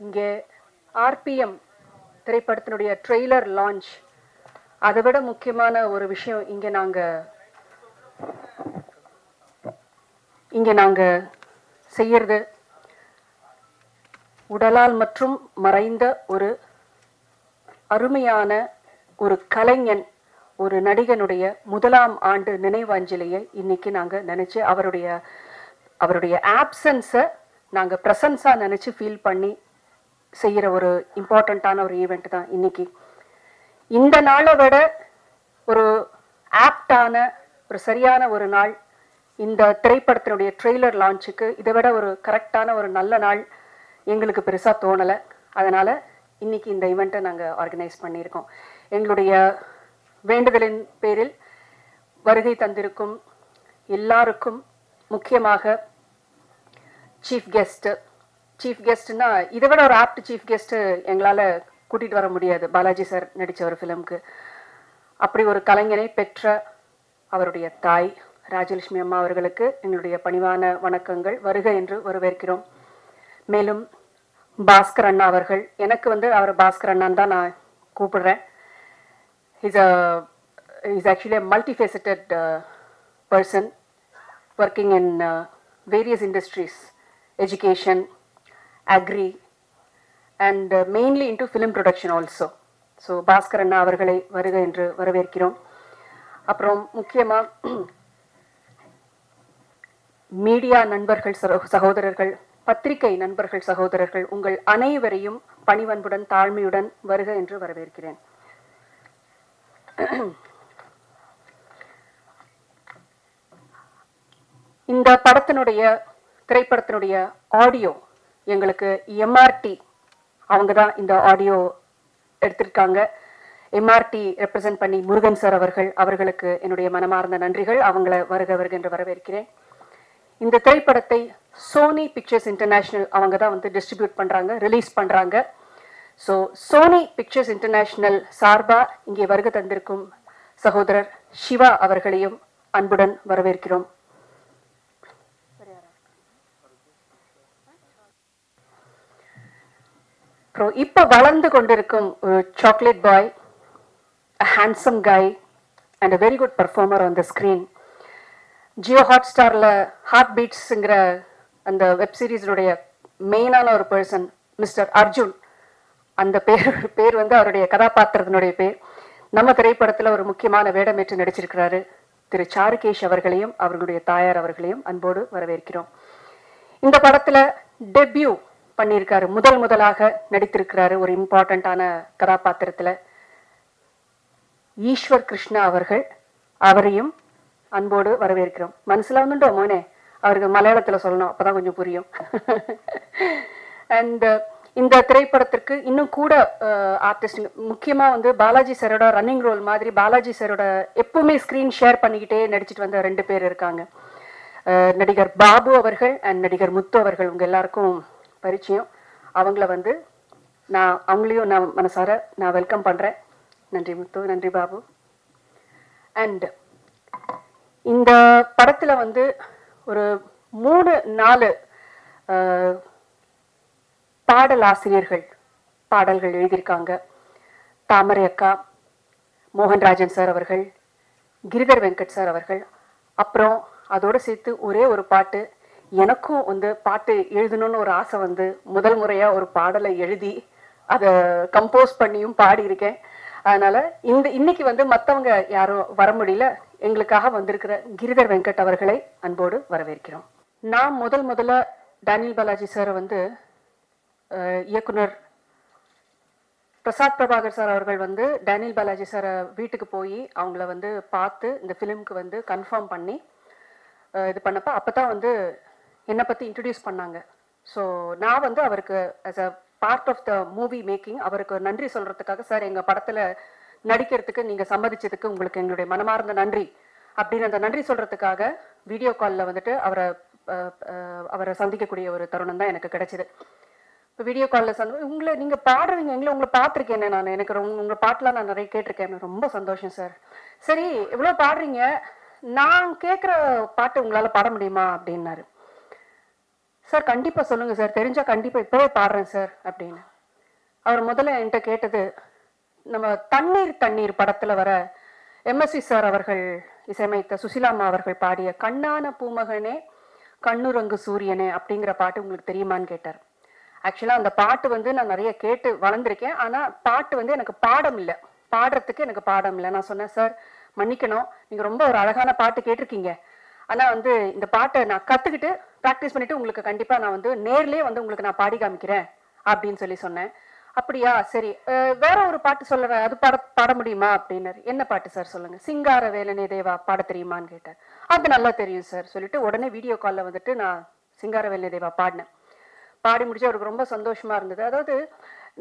இங்கே ஆர்பிஎம் திரைப்படத்தினுடைய trailer launch, அதை விட முக்கியமான ஒரு விஷயம் இங்கே நாங்கள் செய்யறது, உடலால் மற்றும் மறைந்த ஒரு அருமையான ஒரு கலைஞன், ஒரு நடிகனுடைய முதலாம் ஆண்டு நினைவாஞ்சலியை இன்னைக்கு நாங்கள் நினச்சி அவருடைய ஆப்சன்ஸை நாங்கள் ப்ரெசன்ஸாக நினச்சி ஃபீல் பண்ணி செய்கிற ஒரு இம்பார்ட்டண்ட்டான ஒரு ஈவெண்ட் தான் இன்னைக்கு. இந்த நாளை விட ஒரு ஆப்டான ஒரு சரியான ஒரு நாள் இந்த திரைப்படத்தினுடைய ட்ரெய்லர் லான்ச்சுக்கு, இதை விட ஒரு கரெக்டான ஒரு நல்ல நாள் எங்களுக்கு பெருசாக தோணலை. அதனால் இன்னைக்கு இந்த ஈவெண்ட்டை நாங்கள் ஆர்கனைஸ் பண்ணியிருக்கோம். எங்களுடைய வேண்டுதலின் பேரில் வருகை தந்திருக்கும் எல்லாருக்கும், முக்கியமாக சீஃப் கெஸ்ட்னா இதை விட ஒரு ஆப்ட் சீஃப் கெஸ்ட்டு எங்களால் கூட்டிகிட்டு வர முடியாது. பாலாஜி சார் நடித்த ஒரு ஃபிலிம்க்கு அப்படி ஒரு கலைஞனை பெற்ற அவருடைய தாய் ராஜலட்சுமி அம்மா அவர்களுக்கு எங்களுடைய பணிவான வணக்கங்கள். வருக என்று வரவேற்கிறோம். மேலும் பாஸ்கர் அண்ணா அவர்கள், எனக்கு அவர் பாஸ்கர் அண்ணான்னு தான் நான் கூப்பிடுறேன். Is actually a multifaceted person working in various industries, education, agri and mainly into film production also. So Bhaskar அண்ணா அவர்களை வருக என்று வரவேற்கிறோம். அப்புறம் முக்கியமாக மீடியா நண்பர்கள், சகோதரர்கள், பத்திரிகை நண்பர்கள், சகோதரர்கள், உங்கள் அனைவரையும் பணிவன்புடன் தாழ்மையுடன் வருக என்று வரவேற்கிறேன். இந்த திரைப்படத்தினுடைய ஆடியோ எங்களுக்கு எம்ஆர்டி அவங்க தான் இந்த ஆடியோ எடுத்திருக்காங்க. எம்ஆர்டி ரெப்ரசன்ட் பண்ணி முருகன் சார் அவர்களுக்கு என்னுடைய மனமார்ந்த நன்றிகள். அவங்கள வருக என்று வரவேற்கிறேன். இந்த திரைப்படத்தை சோனி பிக்சர்ஸ் இன்டர்நேஷ்னல் அவங்க தான் டிஸ்ட்ரிபியூட் பண்ணுறாங்க, ரிலீஸ் பண்ணுறாங்க. ஸோ சோனி பிக்சர்ஸ் இன்டர்நேஷ்னல் சார்பாக இங்கே வருகை தந்திருக்கும் சகோதரர் சிவா அவர்களையும் அன்புடன் வரவேற்கிறோம். அப்புறம் இப்போ வளர்ந்து கொண்டிருக்கும் ஒரு chocolate boy, a handsome guy and a very good performer on the screen. Jio ஹாட்ஸ்டாரில் ஹார்ட் பீட்ஸுங்கிற அந்த வெப் சீரீஸுடைய மெயினான ஒரு பர்சன் மிஸ்டர் அர்ஜுன், அந்த பேர் அவருடைய கதாபாத்திரத்தினுடைய பேர். நம்ம திரைப்படத்தில் ஒரு முக்கியமான வேடமேற்று நடிச்சிருக்கிறாரு திரு சாருகேஷ் அவர்களையும் அவர்களுடைய தாயார் அவர்களையும் அன்போடு வரவேற்கிறோம். இந்த படத்தில் டெபியூ பண்ணியிருக்காரு, முதலாக நடித்திருக்கிறாரு ஒரு இம்பார்ட்டண்ட்டான கதாபாத்திரத்தில் ஈஸ்வர் கிருஷ்ணா அவரையும் அன்போடு வரவேற்கிறோம். மனசில் வந்துட்டோம் மோனே, அவருக்கு மலையாளத்தில் சொல்லணும், அப்போதான் கொஞ்சம் புரியும். அண்ட் இந்த திரைப்படத்திற்கு இன்னும் கூட ஆர்டிஸ்ட், முக்கியமாக பாலாஜி சாரோட ரன்னிங் ரோல் மாதிரி பாலாஜி சாரோட எப்பவுமே ஸ்க்ரீன் ஷேர் பண்ணிக்கிட்டே நடிச்சிட்டு வந்த 2 பேர் இருக்காங்க. நடிகர் பாபு அவர்கள் அண்ட் நடிகர் முத்து அவர்கள், உங்கள் எல்லாருக்கும் பரிச்சயம். அவங்களையும் நான் மனசார வெல்கம் பண்ணுறேன். நன்றி முத்து, நன்றி பாபு. அண்ட் இந்த படத்தில் ஒரு 3-4 பாடல் ஆசிரியர்கள் பாடல்கள் எழுதியிருக்காங்க. தாமரை அக்கா, மோகன்ராஜன் சார் அவர்கள், கிரிதர் வெங்கட் சார் அவர்கள். அப்புறம் அதோடு சேர்த்து ஒரே ஒரு பாட்டு, எனக்கும் பாட்டு எழுதணும்னு ஒரு ஆசை முதல் முறையாக ஒரு பாடலை எழுதி அதை கம்போஸ் பண்ணியும் பாடியிருக்கேன். அதனால் இன்னைக்கு மற்றவங்க யாரும் வர முடியல, எங்களுக்காக வந்திருக்கிற கிரிதர் வெங்கட் அவர்களை அன்போடு வரவேற்கிறோம். நான் முதல்ல டேனியல் பாலாஜி சாரை இயக்குனர் பிரசாத் பிரபாகர் சார் அவர்கள் டேனியல் பாலாஜி சாரை வீட்டுக்கு போய் அவங்கள பார்த்து இந்த ஃபிலிம்க்கு கன்ஃபார்ம் பண்ணி இது பண்ணப்போ அப்போ தான் என்னை பற்றி இன்ட்ரடியூஸ் பண்ணாங்க. ஸோ நான் அவருக்கு as a part of the movie making அவருக்கு நன்றி சொல்கிறதுக்காக, சார் எங்கள் படத்தில் நடிக்கிறதுக்கு நீங்கள் சம்மதிச்சதுக்கு உங்களுக்கு எங்களுடைய மனமார்ந்த நன்றி அப்படின்னு அந்த நன்றி சொல்கிறதுக்காக வீடியோ காலில் அவரை சந்திக்கக்கூடிய ஒரு தருணம் தான் எனக்கு கிடைச்சிது. இப்போ வீடியோ காலில் நீங்கள் பாடுறீங்க, உங்களை பார்த்துருக்கேன் நான், எனக்கு உங்கள் பாட்டெலாம் நான் நிறைய கேட்டிருக்கேன், ரொம்ப சந்தோஷம் சார். சரி எவ்வளோ பாடுறீங்க, நான் கேட்குற பாட்டு உங்களால் பாட முடியுமா அப்படின்னாரு. சார் கண்டிப்பாக சொல்லுங்கள் சார், தெரிஞ்சால் கண்டிப்பாக இப்போவே பாடுறேன் சார் அப்படின்னு. அவர் முதல்ல என்கிட்ட கேட்டது, நம்ம தண்ணீர் தண்ணீர் படத்தில் வர எம்எஸ்வி சார் அவர்கள் இசையமைத்த சுசிலாமா அவர்கள் பாடிய கண்ணான பூமகனே கண்ணுரங்கு சூரியனே அப்படிங்கிற பாட்டு உங்களுக்கு தெரியுமான்னு கேட்டார். ஆக்சுவலாக அந்த பாட்டு வந்து நான் நிறைய கேட்டு வளர்ந்துருக்கேன், ஆனால் பாட்டு வந்து எனக்கு பாடம் இல்லை, பாடுறதுக்கு எனக்கு பாடம் இல்லை. நான் சொன்னேன், சார் மன்னிக்கணும், நீங்கள் ரொம்ப ஒரு அழகான பாட்டு கேட்டிருக்கீங்க, ஆனால் வந்து இந்த பாட்டை நான் கற்றுக்கிட்டு ப்ராக்டிஸ் பண்ணிவிட்டு உங்களுக்கு கண்டிப்பாக நான் வந்து நேர்லேயே வந்து உங்களுக்கு நான் பாடி காமிக்கிறேன் அப்படின்னு சொல்லி சொன்னேன். அப்படியா, சரி, வேற ஒரு பாட்டு சொல்லுறேன், அது பாட முடியுமா அப்படின்னாரு. என்ன பாட்டு சார் சொல்லுங்கள். சிங்கார வேலனே தேவா பாட தெரியுமான்னு கேட்டார். அது நல்லா தெரியும் சார் சொல்லிட்டு உடனே வீடியோ காலில் வந்துட்டு நான் சிங்கார வேலனே தேவா பாடினேன். பாடி முடிச்சு அவருக்கு ரொம்ப சந்தோஷமா இருந்தது. அதாவது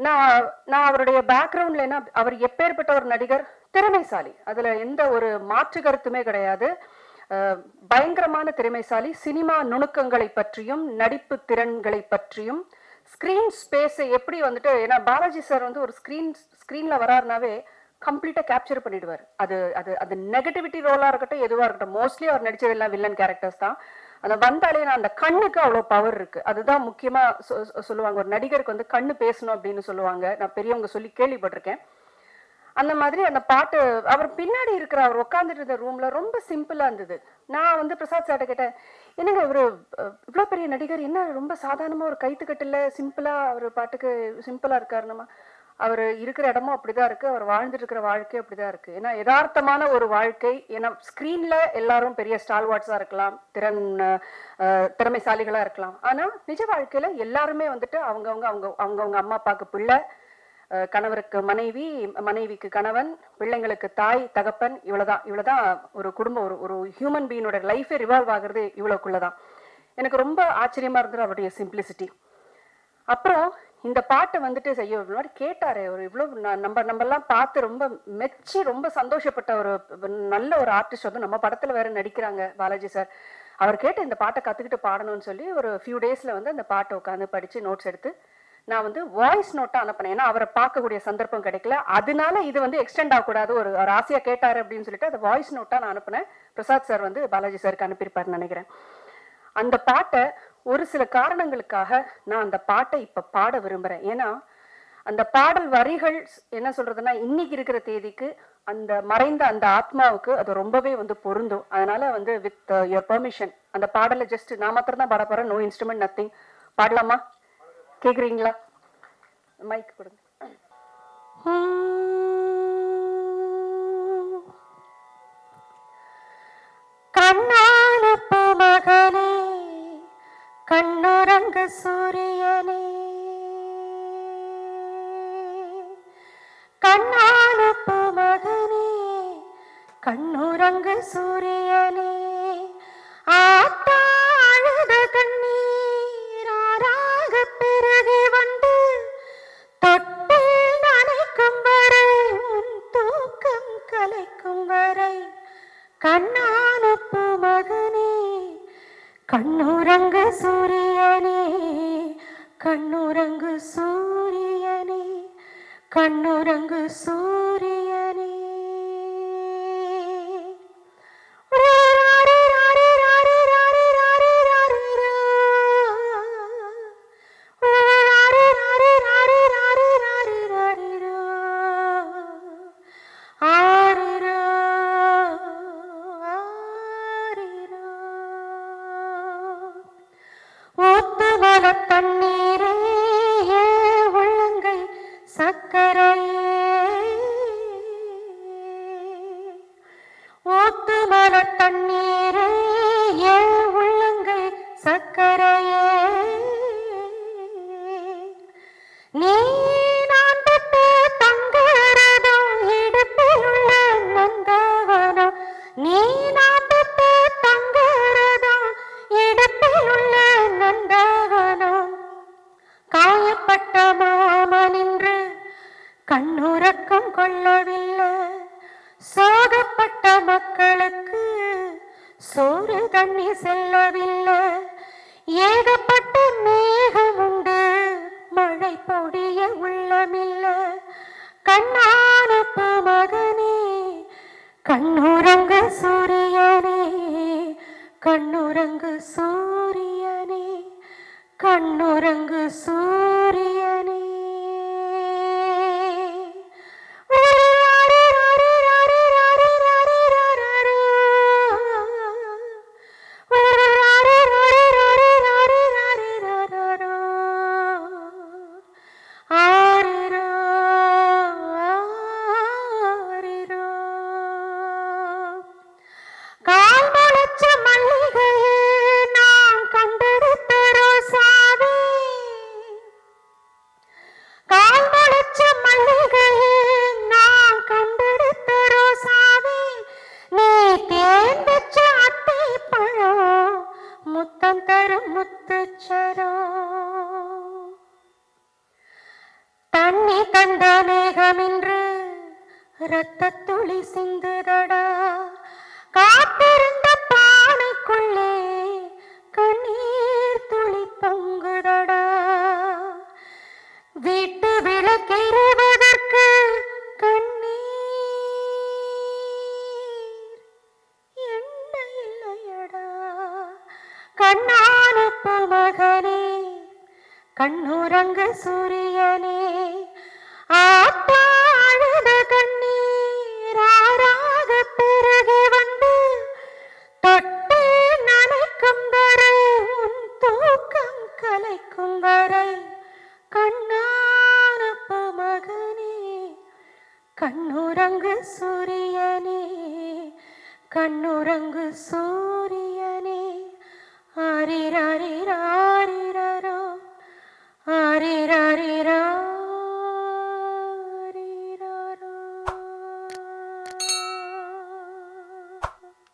நான் அவருடைய பேக்ரவுண்ட்ல என்ன, அவர் எப்பேற்பட்ட ஒரு நடிகர், திறமைசாலி, அதுல எந்த ஒரு மாற்று கருத்துமே கிடையாது. பயங்கரமான திறமைசாலி. சினிமா நுணுக்கங்களை பற்றியும் நடிப்பு திறன்களை பற்றியும் ஸ்கிரீன் ஸ்பேஸை எப்படி வந்துட்டு, ஏன்னா பாலாஜி சார் வந்து ஒரு ஸ்கிரீன்ல வராருனாவே கம்ப்ளீட்டா கேப்சர் பண்ணிடுவார். அது அது அது நெகட்டிவிட்டி ரோலா இருக்கட்டும், எதுவா இருக்கட்டும், மோஸ்ட்லி அவர் நடிச்சதெல்லாம் வில்லன் கேரக்டர்ஸ் தான். அந்த வந்தாலே நான் அந்த கண்ணுக்கு அவ்வளோ பவர் இருக்கு. அதுதான் முக்கியமா சொல்லுவாங்க, ஒரு நடிகருக்கு வந்து கண்ணு பேசணும் அப்படின்னு சொல்லுவாங்க. நான் பெரியவங்க சொல்லி கேள்விப்பட்டிருக்கேன். அந்த மாதிரி அந்த பாட்டு அவர் பின்னாடி இருக்கிற, அவர் உட்காந்துட்டு இருந்த ரூம்ல ரொம்ப சிம்பிளா இருந்தது. நான் வந்து பிரசாத் சார்ட்ட கேட்டேன், என்னங்க இவரு இவ்வளோ பெரிய நடிகர், என்ன ரொம்ப சாதாரணமா ஒரு கைத்துக்கட்டில் சிம்பிளா அவர் பாட்டுக்கு சிம்பிளா இருக்காருன்னமா. அவர் இருக்கிற இடமும் அப்படிதான் இருக்கு, அவர் வாழ்ந்துட்டு இருக்கிற வாழ்க்கை அப்படிதான் இருக்கு. ஏன்னா யதார்த்தமான ஒரு வாழ்க்கை. ஏன்னா ஸ்கிரீன்ல எல்லாரும் பெரிய ஸ்டால்வாட்ஸா இருக்கலாம், திறமைசாலிகளா இருக்கலாம், ஆனா நிஜ வாழ்க்கையில எல்லாருமே வந்துட்டு அவங்கவுங்க அம்மா அப்பாவுக்கு பிள்ளை, கணவருக்கு மனைவி, மனைவிக்கு கணவன், பிள்ளைங்களுக்கு தாய் தகப்பன், இவ்வளவுதான் ஒரு குடும்பம், ஒரு ஹியூமன் பீயினோட லைஃபே ரிவால்வ் ஆகுறது இவ்வளவுக்குள்ளதான். எனக்கு ரொம்ப ஆச்சரியமா இருந்தது அவருடைய சிம்பிளிசிட்டி. அப்புறம் இந்த பாட்டை வந்துட்டு செய்ய முன்னாடி கேட்டாரு, ஒரு இவ்வளவு நம்ம எல்லாம் பார்த்து ரொம்ப மெச்சி ரொம்ப சந்தோஷப்பட்ட ஒரு நல்ல ஒரு ஆர்டிஸ்ட் வந்து நம்ம படத்துல வேற நடிக்கிறாங்க பாலாஜி சார். அவர் கேட்டு இந்த பாட்டை கத்துக்கிட்டு பாடணும்னு சொல்லி ஒரு ஃபியூ டேஸ்ல வந்து அந்த பாட்டை உட்காந்து படிச்சு நோட்ஸ் எடுத்து நான் வந்து வாய்ஸ் நோட்டா அனுப்பினேன். ஏன்னா அவரை பார்க்கக்கூடிய சந்தர்ப்பம் கிடைக்கல, அதனால இது வந்து எக்ஸ்டெண்ட் ஆகக்கூடாது, ஒரு ஆசையா கேட்டாரு அப்படின்னு சொல்லிட்டு அந்த வாய்ஸ் நோட்டா நான் அனுப்பினேன். பிரசாத் சார் வந்து பாலாஜி சாருக்கு அனுப்பியிருப்பாருன்னு நினைக்கிறேன். அந்த பாட்டை ஒரு சில காரணங்களுக்காக நான் அந்த பாட்டை இப்ப பாட விரும்புறேன். ஏன்னா அந்த பாடல் வரிகள் என்ன சொல்றதுன்னா, இன்னைக்கு இருக்கிற தேதிக்கு அந்த மறைந்த அந்த ஆத்மாவுக்கு அது ரொம்பவே வந்து பொருந்தும். அதனால வந்து வித் யுவர் பெர்மிஷன் அந்த பாடலை ஜஸ்ட் நான் மாத்திரம் தான் பாட போறேன், நோ இன்ஸ்ட்ருமெண்ட், நத்திங். பாடலாமா? கேக்குறீங்களா? மைக் கொடுங்க. கண்ணான பூமகனே கண்ணுரங்க சூரியனே, கண்ணான பூமகனே கண்ணுரங்க சூரியனே, ஆத்தா அழுத கண்ணீர் ஆறாக பெருகி வந்து தொட்டில் நனைக்கும் வரை, உன் தூக்கம் கலைக்கும் வரை, கண்ணான பூமகனே கண்ணுரங்க சூரியனே, கண்ணுரங்கு சூரியனே, கண்ணுரங்கு சூரியனே. தண்ணீரே உள்ளங்கை சக்கரையே, ஊத்துமல தண்ணீரே உள்ளங்கை சக்கரையே, நீ நான் தொட்டு தங்குறதும் இடுப்பில் உள்ள நந்தவனம், நீ நான் தொட்டு தங்குறதும் இடுப்பில் உள்ள நந்தவனம், காயப்பட்ட மாமனின்று கண்ணுறக்கம் கொள்ளவில்லை, சோகப்பட்ட மக்களுக்கு சோறு தண்ணி செல்லவில்லை, ஏகப்பட்ட மேகம் உண்டு மழை பொடிய உள்ளமில்லை, கண்ணான பூமகனே கண்ணுரங்கு சூரியனே, கண்ணுரங்கு சூரியனே, கண்ணுறங்கு சூரியனே தண்ணி தந்த மேகமின்று இரத்தத்துளி சிந்துதடா காத்திருந்த பானைக்குள்ளே கண்ணீர் துளி பொங்குதடா வீட்டு விளக்கெறிவதற்கு கண்ணீர் என்ன இல்லையடா கண்ணான மகனே கண்ணுறங்க சூரியனே ஆட்டாழுத கண்ணீர் ஆறாக பெருகி வந்து தொட்டு நனைக்கும் வரை உன் தூக்கம் கலைக்கும் வரை